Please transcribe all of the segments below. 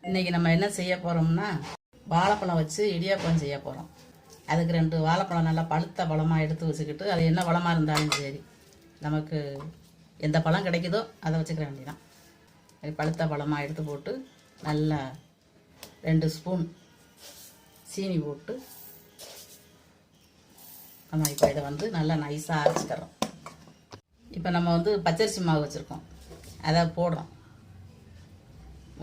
இன்றைக்கி நம்ம என்ன செய்ய போகிறோம்னா வாழைப்பழம் வச்சு இடியாப்பம் செய்ய போகிறோம். அதுக்கு 2 வாழைப்பழம் நல்லா பழுத்த பழமாக எடுத்து வச்சுக்கிட்டு, அது என்ன பழமாக இருந்தாலும் சரி, நமக்கு எந்த பழம் கிடைக்குதோ அதை வச்சுக்கிற வேண்டியதான். அது பழுத்த பழமாக எடுத்து போட்டு நல்லா 2 ஸ்பூன் சீனி போட்டு நம்ம இப்போ இதை நல்லா நைஸாக அரைச்சிக்கிறோம். இப்போ நம்ம பச்சரிசி மாவு வச்சுருக்கோம், அதை போடுறோம்.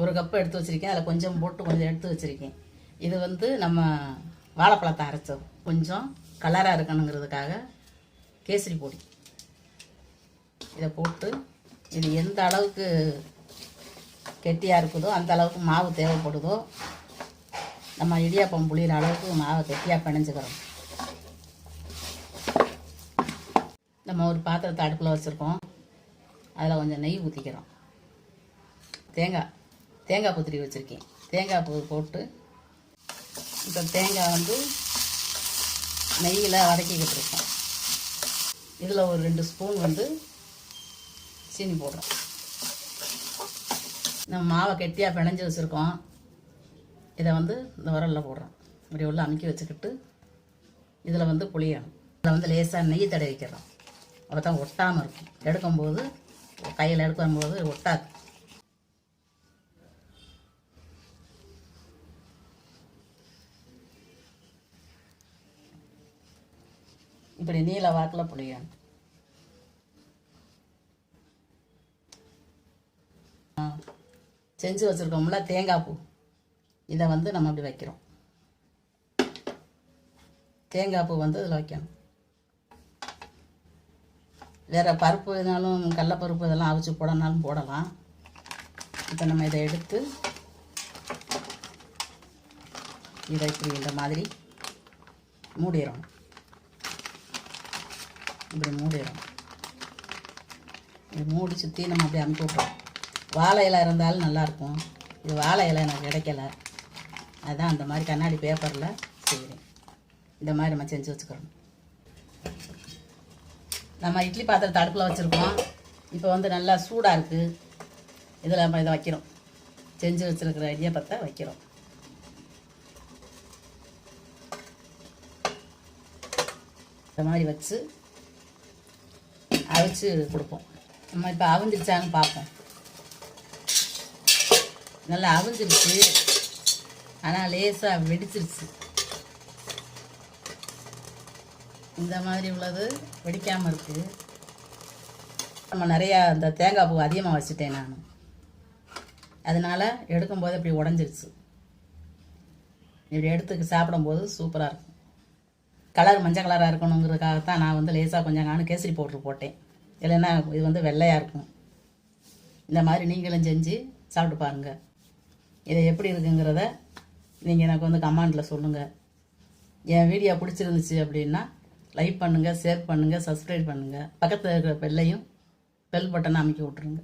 1 கப்பு எடுத்து வச்சுருக்கேன், அதில் கொஞ்சம் போட்டு கொஞ்சம் எடுத்து வச்சுருக்கேன். இது நம்ம வாழைப்பழத்தை அரைச்சது, கொஞ்சம் கலராக இருக்கணுங்கிறதுக்காக கேசரி பொடி இதை போட்டு, இது எந்த அளவுக்கு கெட்டியாக இருக்குதோ அந்த அளவுக்கு மாவு தேவைப்படுதோ, நம்ம இடியாப்பம் புளிகிற அளவுக்கு மாவை கெட்டியாக பிணைஞ்சிக்கிறோம். நம்ம ஒரு பாத்திரத்தை அடுப்பில் வச்சுருக்கோம், அதில் கொஞ்சம் நெய் ஊற்றிக்கிறோம். தேங்காய் பூத்திரி வச்சுருக்கேன், தேங்காய் பூ போட்டு இப்போ தேங்காய் நெய்யில் வதக்கிக்கிட்டு இருக்கோம். இதில் ஒரு 2 ஸ்பூன் சீனி போடுறோம். நம்ம மாவை கெட்டியாக பிணைஞ்சி வச்சுருக்கோம், இதை இந்த உரலில் போடுறோம். இப்படி உள்ள அமுக்கி வச்சுக்கிட்டு இதில் புளியணும். இதில் லேசாக நெய் தடவி வைக்கிறோம், அப்போ தான் ஒட்டாமல் இருக்கும். எடுக்கும்போது கையில் எடுக்கும்போது ஒட்டாது. இப்படி நீல வாக்கில் புளியணும். செஞ்சு வச்சுருக்கோம்ல தேங்காய் பூ, இதை நம்ம அப்படி வைக்கிறோம். தேங்காய் பூ இதில் வைக்கணும். வேறு பருப்பு எதுனாலும் கடலப்பருப்பு இதெல்லாம் அவிச்சு போடனாலும் போடலாம். இப்போ நம்ம இதை எடுத்து இதை இப்படி இந்த மாதிரி மூடிடுறோம். இப்படி மூடிடுறோம். இது மூடி சுற்றி நம்ம அப்படி அமுக்கி விட்றோம். வாழை இலை இருந்தாலும் நல்லாயிருக்கும். இது வாழை இலை எனக்கு கிடைக்கல, அதுதான் அந்த மாதிரி கண்ணாடி பேப்பரில் செய்கிறேன். இந்த மாதிரி நம்ம செஞ்சு வச்சுக்கிறோம். நம்ம இட்லி பாத்திரத்தை அடுப்பில் வச்சுருக்கோம். இப்போ நல்லா சூடாக இருக்குது. இதில் நம்ம இதை வைக்கிறோம், செஞ்சு வச்சுருக்கிற இடியாப்பத்தை வைக்கிறோம். இந்த மாதிரி வச்சு அவிச்சு கொடுப்போம். நம்ம இப்போ அவிஞ்சிருச்சான்னு பார்ப்போம். நல்லா அவிஞ்சிருச்சு, ஆனால் லேசாக வெடிச்சிருச்சு. இந்த மாதிரி உள்ளது வெடிக்காமல் இருக்குது. நம்ம நிறையா இந்த தேங்காய் பூ அதிகமாக வச்சுட்டேன் நான், அதனால் எடுக்கும்போது இப்படி உடஞ்சிருச்சு. இப்படி எடுத்து சாப்பிடும்போது சூப்பராக இருக்கும். கலர் மஞ்சள் கலராக இருக்கணுங்கிறதுக்காகத்தான் நான் லேசாக கொஞ்சம் நானும் கேசரி பவுட்ரு போட்டேன். இல்லைன்னா இது வெள்ளையாக இருக்கும். இந்த மாதிரி நீங்களும் செஞ்சு சாப்பிட்டு பாருங்கள். இதை எப்படி இருக்குங்கிறத நீங்கள் எனக்கு கமெண்டில் சொல்லுங்கள். என் வீடியோ பிடிச்சிருந்துச்சு அப்படின்னா லைக் பண்ணுங்கள், ஷேர் பண்ணுங்கள், சப்ஸ்கிரைப் பண்ணுங்கள். பக்கத்தில் இருக்கிற பெல் பட்டனை அமைக்கி விட்ருங்க.